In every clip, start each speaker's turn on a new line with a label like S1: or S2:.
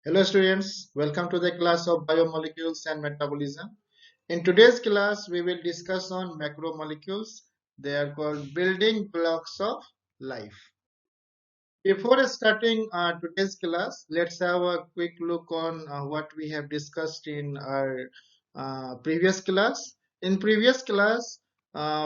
S1: Hello students, welcome to the class of biomolecules and metabolism. In today's class, we will discuss on macromolecules. They are called building blocks of life. Before starting today's class, let's have a quick look on what we have discussed in our previous class. In previous class,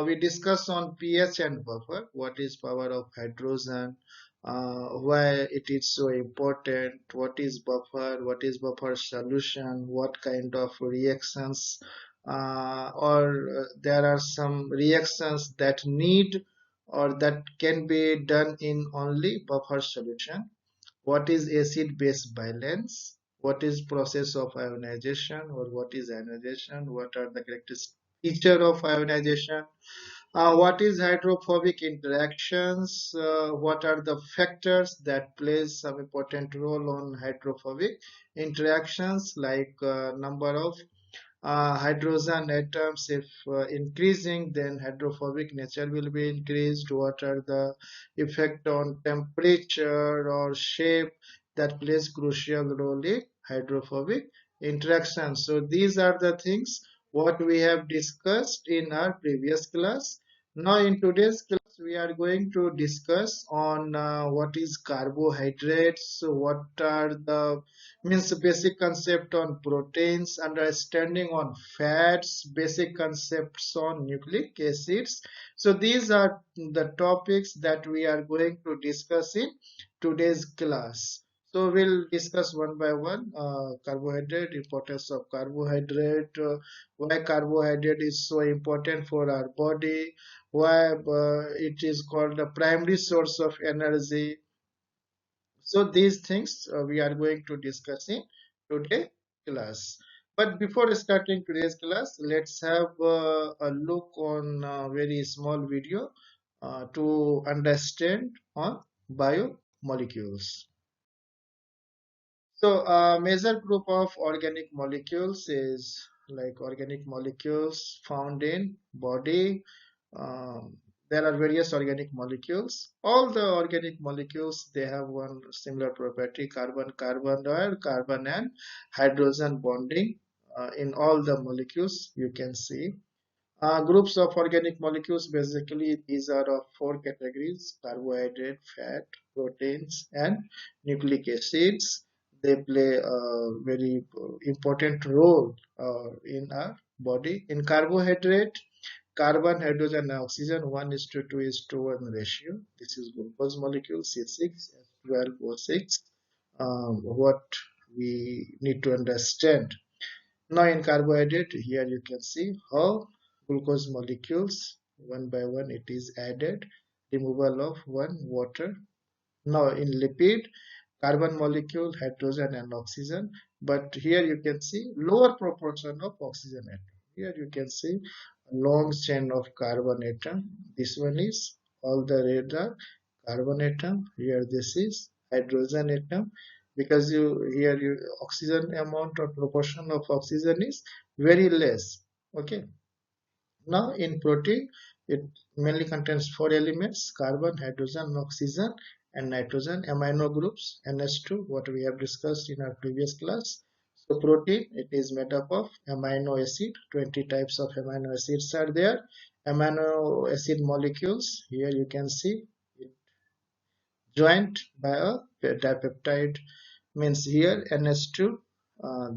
S1: we discussed on pH and buffer. What is power of hydrogen? Why it is so important? What is buffer solution? What kind of reactions? Or there are some reactions that need or that can be done in only buffer solution. What is acid base balance? What is process of ionization or what is ionization? What are the characteristic feature of ionization? What is hydrophobic interactions? What are the factors that plays some important role on hydrophobic interactions, like number of hydrogen atoms? If increasing, then hydrophobic nature will be increased. What are the effect on temperature or shape that plays crucial role in hydrophobic interaction? So these are the things what we have discussed in our previous class. Now in today's class we are going to discuss on what is carbohydrates, what are the means basic concept on proteins, understanding on fats, basic concepts on nucleic acids. So these are the topics that we are going to discuss in today's class. So we'll discuss one by one. Carbohydrate, importance of carbohydrate, why carbohydrate is so important for our body, why it is called the primary source of energy. So these things we are going to discuss in today class. But before starting today's class, let's have a look on a very small video to understand on biomolecules. So a major group of organic molecules is like organic molecules found in body. Um, there are various organic molecules. All the organic molecules, they have one similar property: carbon-carbon or carbon and hydrogen bonding. In all the molecules, you can see. Groups of organic molecules, basically these are of four categories: carbohydrate, fat, proteins, and nucleic acids. They play a very important role in our body. In carbohydrate, carbon, hydrogen, and oxygen 1 is to 2 is to 1 ratio. This is glucose molecule C6H12O6. What we need to understand now in carbohydrate, here you can see how glucose molecules one by one it is added, removal of one water. Now in lipid, carbon molecule, hydrogen and oxygen, but here you can see lower proportion of oxygen atom. Here you can see a long chain of carbon atom. This one is all the red are carbon atom. Here this is hydrogen atom, because you here you oxygen amount or proportion of oxygen is very less. Okay. Now in protein, it mainly contains four elements: carbon, hydrogen, oxygen, and nitrogen. Amino groups, NH2, what we have discussed in our previous class. So protein, it is made up of amino acid. 20 types of amino acids are there. Amino acid molecules, here you can see it joined by a dipeptide, means here NH2,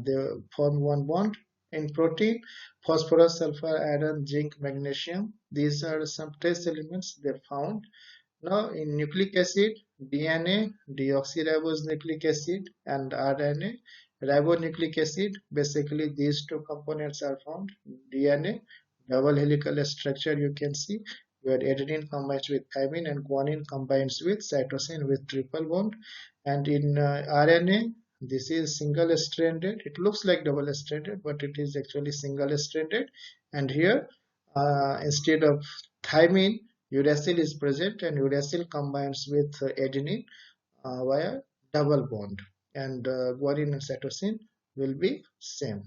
S1: they form one bond. In protein, phosphorus, sulfur, iron, zinc, magnesium, these are some trace elements they found. Now in nucleic acid, DNA, deoxyribose nucleic acid, and RNA, ribonucleic acid, basically these two components are found. DNA, double helical structure you can see, where adenine combines with thymine and guanine combines with cytosine with triple bond. And in RNA, this is single stranded. It looks like double stranded, but it is actually single stranded. And here, instead of thymine, uracil is present, and uracil combines with adenine via double bond, and guanine and cytosine will be same.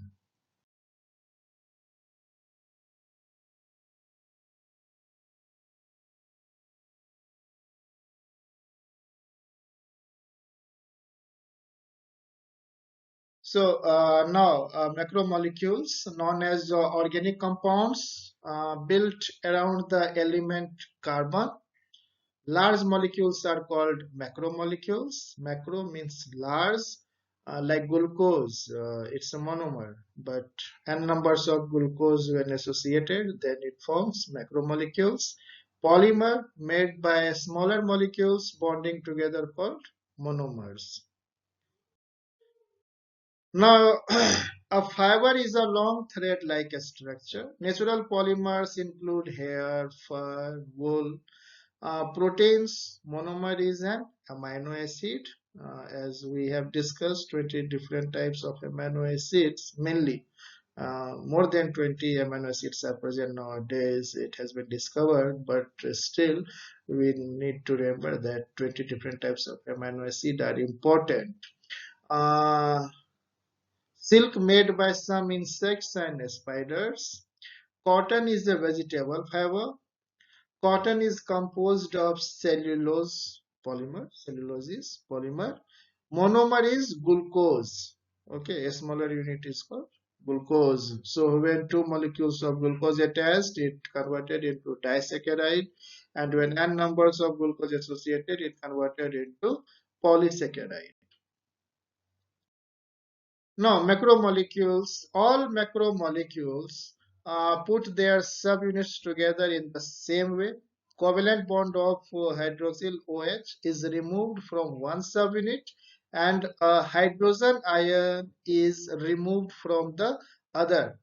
S1: Now macromolecules known as organic compounds built around the element carbon. Large molecules are called macromolecules. Macro means large, like glucose. It's a monomer, but n numbers of glucose when associated, then it forms macromolecules. Polymer made by smaller molecules bonding together called monomers. Now, a fiber is a long thread-like structure. Natural polymers include hair, fur, wool. Proteins, monomer is an amino acid. As we have discussed, 20 different types of amino acids, mainly. More than 20 amino acids are present nowadays. It has been discovered, but still, we need to remember that 20 different types of amino acid are important. Uh, Silk made by some insects and spiders. Cotton is a vegetable fiber. Cotton is composed of cellulose polymer. Monomer is glucose. Okay, a smaller unit is called glucose. So when two molecules of glucose attached, it converted into disaccharide, and when n numbers of glucose associated, it converted into polysaccharide. Now, macromolecules, all macromolecules put their subunits together in the same way. Covalent bond of hydroxyl OH is removed from one subunit and a hydrogen ion is removed from the other.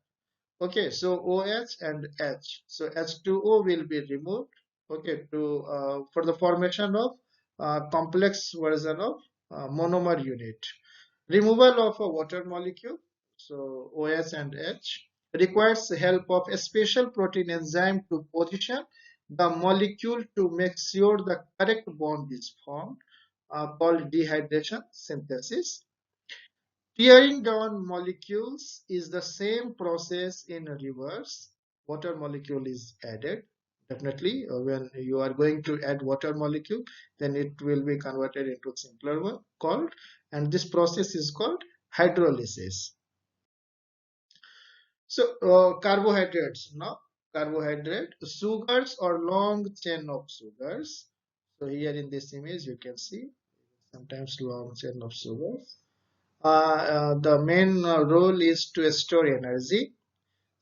S1: Okay, so OH and H. So H2O will be removed. Okay, to for the formation of complex version of monomer unit. Removal of a water molecule, so OS and H, requires the help of a special protein enzyme to position the molecule to make sure the correct bond is formed, called dehydration synthesis. Tearing down molecules is the same process in reverse. Water molecule is added. Definitely, when you are going to add water molecule, then it will be converted into simpler one called, and this process is called hydrolysis. So, carbohydrates, no? Carbohydrate, sugars or long chain of sugars. So here in this image, you can see sometimes long chain of sugars. The main role is to store energy.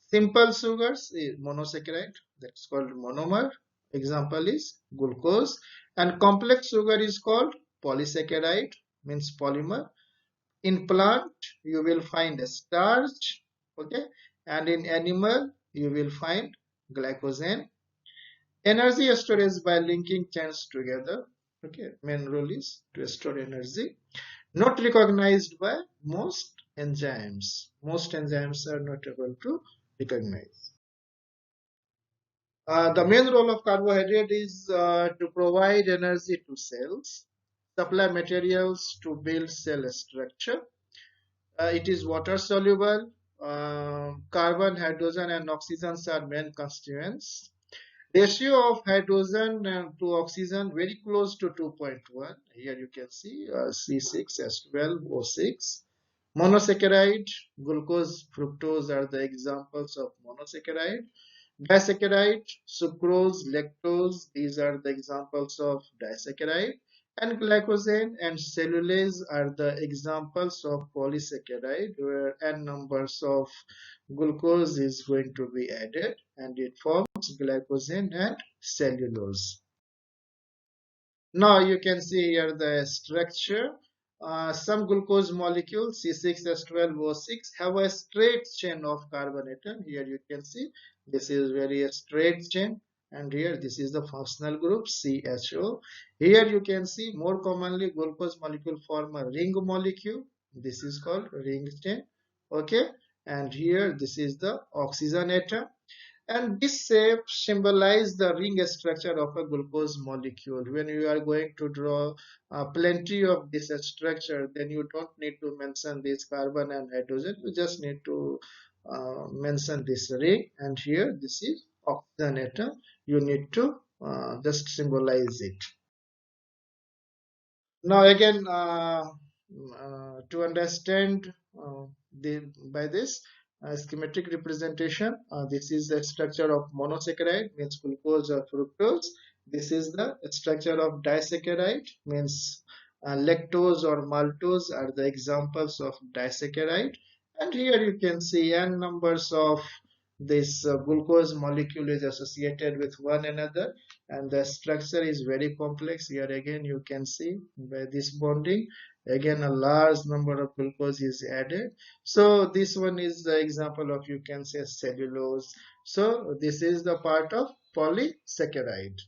S1: Simple sugars is monosaccharide, that's called monomer. Example is glucose. And complex sugar is called polysaccharide, means polymer. In plant, you will find a starch, okay, and in animal, you will find glycogen. Energy storage by linking chains together, okay, main role is to store energy. Not recognized by most enzymes. Most enzymes are not able to recognize. The main role of carbohydrate is to provide energy to cells, supply materials to build cell structure. It is water soluble. Carbon, hydrogen, and oxygen are main constituents. Ratio of hydrogen to oxygen very close to 2.1. Here you can see C6H12O6. Monosaccharide, glucose, fructose are the examples of monosaccharide. Disaccharide, sucrose, lactose, these are the examples of disaccharide. And glycogen and cellulase are the examples of polysaccharide, where n numbers of glucose is going to be added and it forms glycogen and cellulose. Now you can see here the structure. Some glucose molecules C6H12O6 have a straight chain of carbon atom. Here you can see this is very a straight chain, and here this is the functional group CHO. Here you can see more commonly glucose molecule form a ring molecule. This is called ring chain. Okay, and here this is the oxygen atom. And this shape symbolizes the ring structure of a glucose molecule. When you are going to draw plenty of this structure, then you don't need to mention this carbon and hydrogen. You just need to mention this ring. And here, this is oxygen atom. You need to just symbolize it. Now again, to understand by this schematic representation, this is the structure of monosaccharide, means glucose or fructose. This is the structure of disaccharide, means lactose or maltose are the examples of disaccharide. And here you can see n numbers of this glucose molecule is associated with one another, and the structure is very complex. Here again you can see by this bonding, again a large number of glucose is added. So this one is the example of, you can say, cellulose. So this is the part of polysaccharide.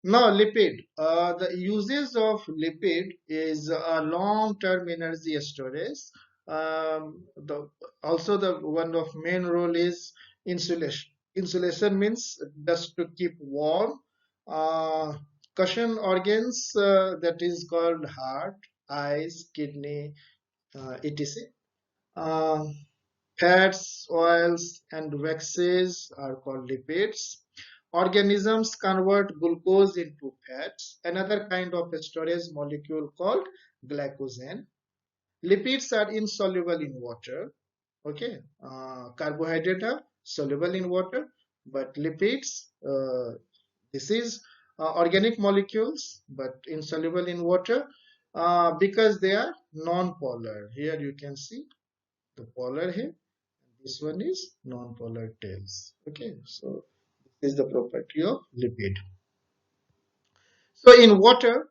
S1: Now lipid, the uses of lipid is a long-term energy storage. Also the one of main role is insulation. Insulation means just to keep warm. Uh, Cushion organs, that is called heart, eyes, kidney, etc. Uh, Fats, oils, and waxes are called lipids. Organisms convert glucose into fats, another kind of storage molecule called glycogen. Lipids are insoluble in water. Okay, carbohydrates are soluble in water, but lipids, this is organic molecules, but insoluble in water because they are non-polar. Here you can see the polar here. This one is non-polar tails. Okay, so this is the property of lipid. So in water,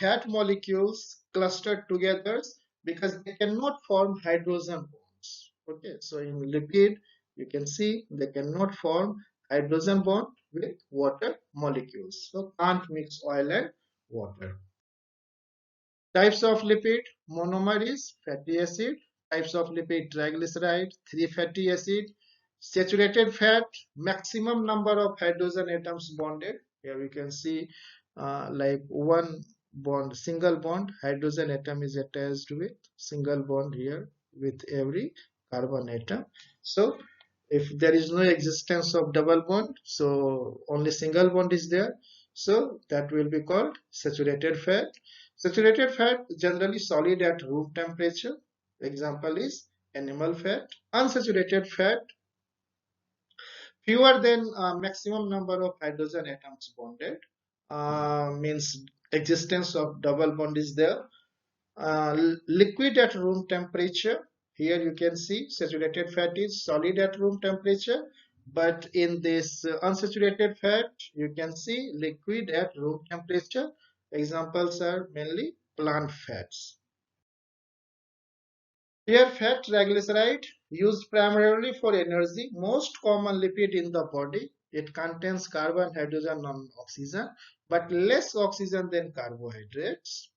S1: fat molecules cluster together because they cannot form hydrogen bonds. Okay, so in lipid, you can see they cannot form hydrogen bond with water molecules. So can't mix oil and water. Types of lipid: monomer is fatty acid. Types of lipid: triglyceride, 3 fatty acid. Saturated fat, maximum number of hydrogen atoms bonded. Here we can see like one bond, single bond, hydrogen atom is attached with single bond here with every carbon atom. So if there is no existence of double bond, so only single bond is there, so that will be called saturated fat. Saturated fat generally solid at room temperature. Example is animal fat. Unsaturated fat, fewer than maximum number of hydrogen atoms bonded, means existence of double bond is there. Liquid at room temperature. Here you can see saturated fat is solid at room temperature, but in this unsaturated fat you can see liquid at room temperature. Examples are mainly plant fats. Here fat triglyceride, used primarily for energy, most common lipid in the body. It contains carbon, hydrogen, and oxygen, but less oxygen than carbohydrates.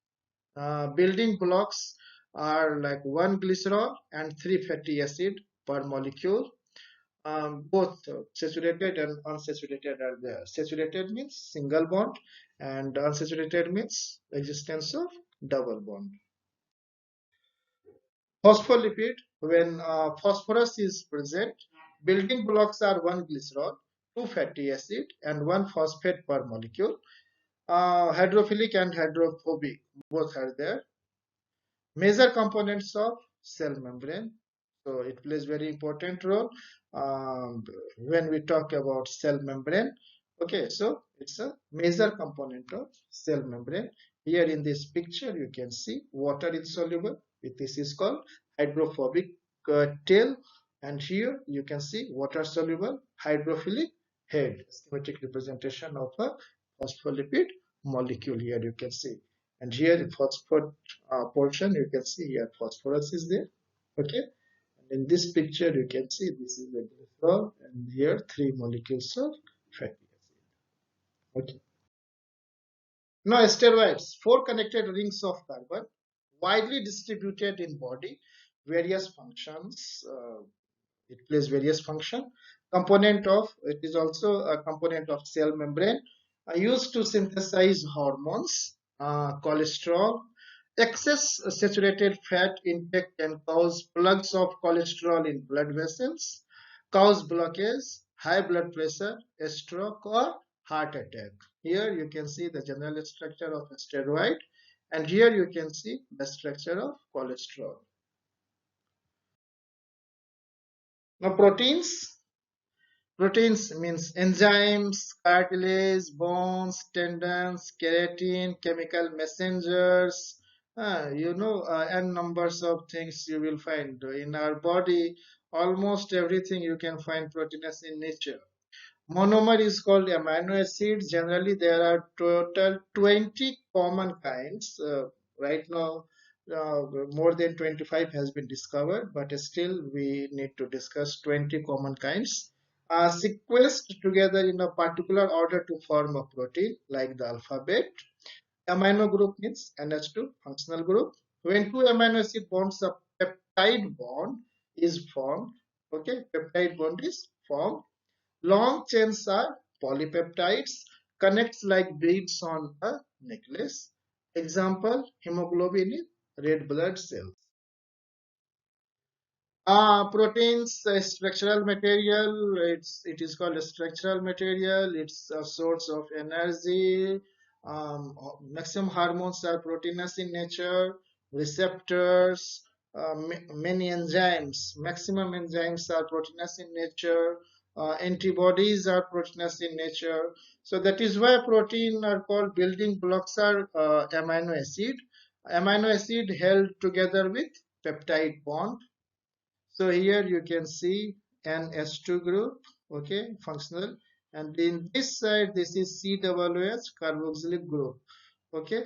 S1: Building blocks are like one glycerol and 3 fatty acid per molecule. Both saturated and unsaturated are there. Saturated means single bond, and unsaturated means existence of double bond. Phospholipid, when phosphorus is present, building blocks are one glycerol, 2 fatty acid, and one phosphate per molecule. Hydrophilic and hydrophobic both are there. Major components of cell membrane. So it plays very important role when we talk about cell membrane. Okay, so it's a major component of cell membrane. Here in this picture, you can see water insoluble. This is called hydrophobic tail, and here you can see water soluble hydrophilic head. Schematic representation of a phospholipid molecule. Here you can see, and here the phosphate portion, you can see here phosphorus is there. Okay, and in this picture you can see this is the glycerol, and here 3 molecules of fatty acid. Okay, now steroids, 4 connected rings of carbon, widely distributed in body, various functions. It plays various function. Component of, it is also a component of cell membrane, used to synthesize hormones. Cholesterol, excess saturated fat intake can cause plugs of cholesterol in blood vessels, cause blockage, high blood pressure, a stroke, or heart attack. Here you can see the general structure of a steroid, And here you can see the structure of cholesterol. Now proteins means enzymes, cartilage, bones, tendons, keratin, chemical messengers, and numbers of things you will find in our body. Almost everything you can find proteinous in nature. Monomer is called amino acids. Generally, there are total 20 common kinds. Right now, more than 25 has been discovered, but still we need to discuss 20 common kinds. Sequenced together in a particular order to form a protein, like the alphabet. Amino group means NH2 functional group. When two amino acid bonds, a peptide bond is formed. Okay, peptide bond is formed. Long chains are polypeptides, connects like beads on a necklace. Example, hemoglobin in red blood cells. Proteins, structural material. It is called a structural material. It's a source of energy. Maximum hormones are proteinous in nature. Receptors, many enzymes. Maximum enzymes are proteinous in nature. Antibodies are proteinous in nature. So that is why protein are called building blocks are amino acid. Amino acid held together with peptide bond. So here you can see an S2 group, okay, functional. And in this side, this is COOH carboxylic group, okay.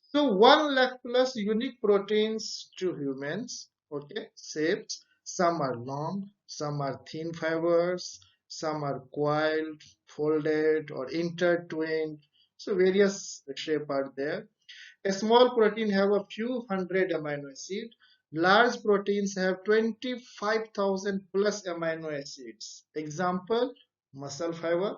S1: So 1 lakh plus unique proteins to humans, okay, shapes. Some are long, some are thin fibers, some are coiled, folded, or intertwined. So various shape are there. A small protein have a few hundred amino acids. Large proteins have 25,000 plus amino acids. Example, muscle fiber.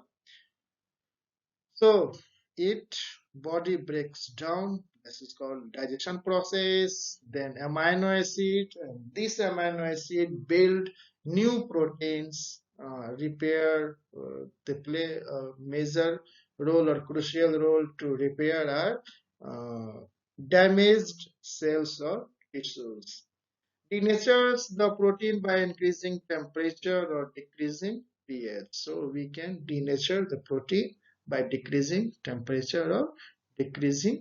S1: So it body breaks down. This is called digestion process. Then amino acid. And this amino acid build new proteins. Repair. They play a major role or crucial role to repair our damaged cells or tissues. Denatures the protein by increasing temperature or decreasing pH. So we can denature the protein by decreasing temperature or decreasing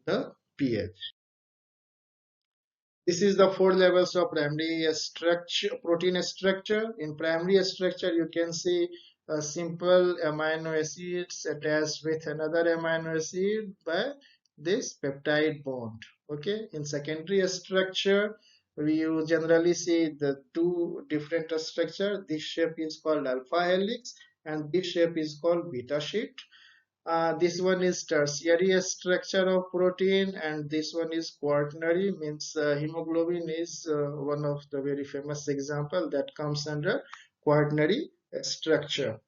S1: the pH. This is the four levels of primary structure, protein structure. In primary structure, you can see a simple amino acids attached with another amino acid by this peptide bond. Okay. In secondary structure, you generally see the two different structure. This shape is called alpha helix, and this shape is called beta sheet. This one is tertiary structure of protein, and this one is quaternary, means hemoglobin is one of the very famous example that comes under quaternary structure.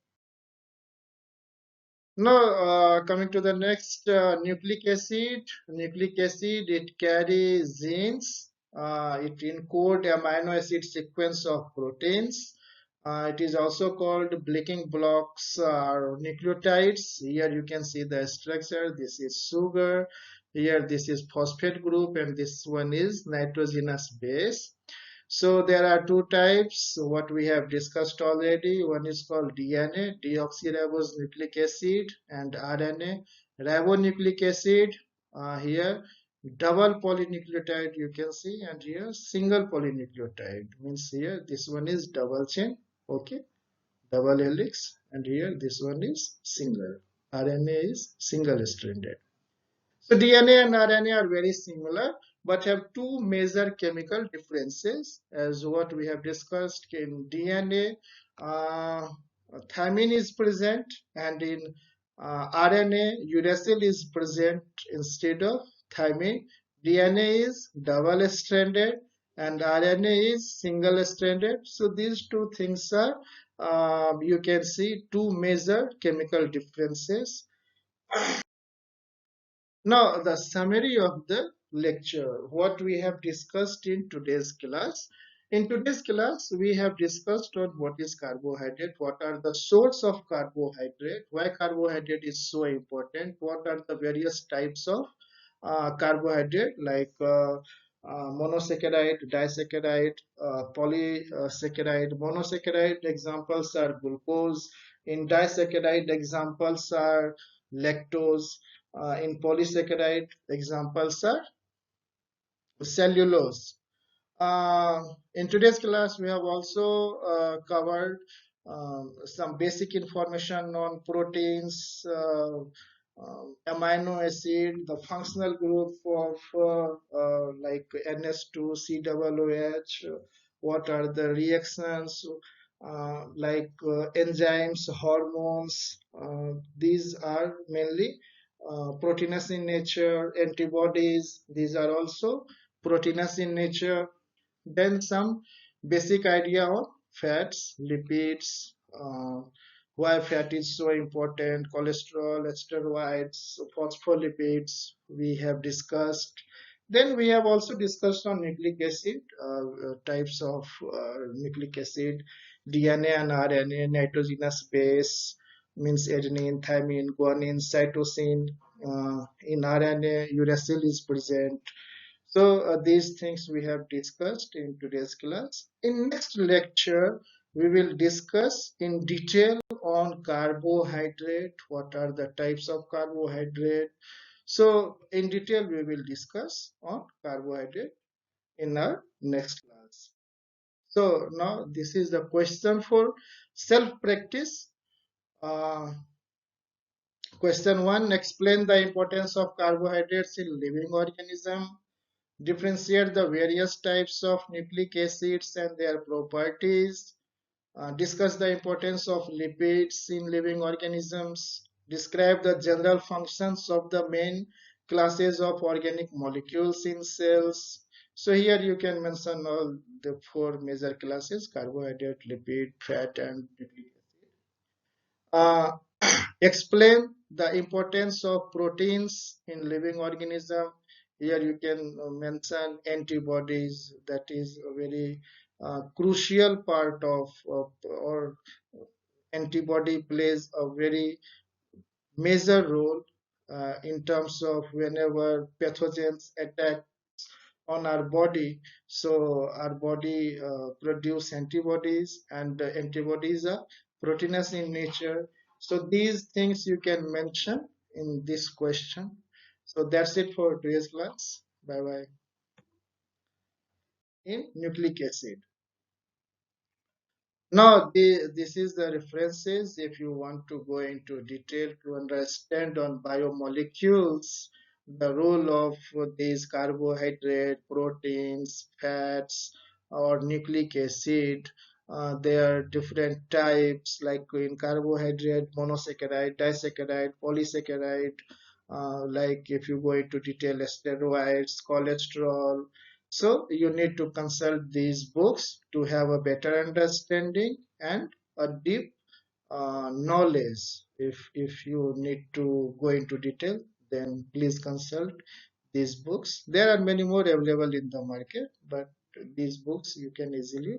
S1: Now, coming to the next, nucleic acid. Nucleic acid, it carries genes. It encodes amino acid sequence of proteins. It is also called building blocks or nucleotides. Here you can see the structure. This is sugar. Here this is phosphate group, and this one is nitrogenous base. So there are two types, what we have discussed already. One is called DNA, deoxyribonucleic acid, and RNA, ribonucleic acid. Here, double polynucleotide you can see, and here single polynucleotide means here this one is double chain, okay, double helix, and here this one is single. RNA is single stranded. So DNA and RNA are very similar but have two major chemical differences as what we have discussed. In DNA, thymine is present, and in RNA, uracil is present instead of thymine. DNA is double stranded and RNA is single stranded. So these two things are, you can see, two major chemical differences. Now, the summary of the lecture, what we have discussed in today's class. In today's class, we have discussed on what is carbohydrate, what are the source of carbohydrate, why carbohydrate is so important, what are the various types of carbohydrate like monosaccharide, disaccharide, polysaccharide. Monosaccharide examples are glucose. In disaccharide examples are lactose. In polysaccharide examples are cellulose. In today's class, we have also covered some basic information on proteins, amino acid, the functional group of like NS2, COOH, what are the reactions, like enzymes, hormones. These are mainly proteinous in nature, antibodies. These are also proteinous in nature. Then some basic idea on fats, lipids, why fat is so important, cholesterol, steroids, phospholipids we have discussed. Then we have also discussed on nucleic acid, types of nucleic acid, DNA and RNA, nitrogenous base, means adenine, thymine, guanine, cytosine. In RNA, uracil is present. So these things we have discussed in today's class. In next lecture, we will discuss in detail on carbohydrate. What are the types of carbohydrate? So in detail, we will discuss on carbohydrate in our next class. So now this is the question for self-practice. Uh, Question 1, explain the importance of carbohydrates in living organism. Differentiate the various types of nucleic acids and their properties, discuss the importance of lipids in living organisms, describe the general functions of the main classes of organic molecules in cells. So here you can mention all the four major classes: carbohydrate, lipid, fat, and nucleic acid. Explain the importance of proteins in living organism. Here you can mention antibodies. That is a very crucial part of or antibody plays a very major role in terms of whenever pathogens attack on our body. So our body produce antibodies, and antibodies are proteinous in nature. So these things you can mention in this question. So that's it for today's class. Bye bye. In nucleic acid. Now, this is the references if you want to go into detail to understand on biomolecules, the role of these carbohydrate, proteins, fats, or nucleic acid. There are different types like in carbohydrate, monosaccharide, disaccharide, polysaccharide. Like if you go into detail, steroids, cholesterol, so you need to consult these books to have a better understanding and a deep knowledge. If you need to go into detail, then please consult these books. There are many more available in the market, but these books you can easily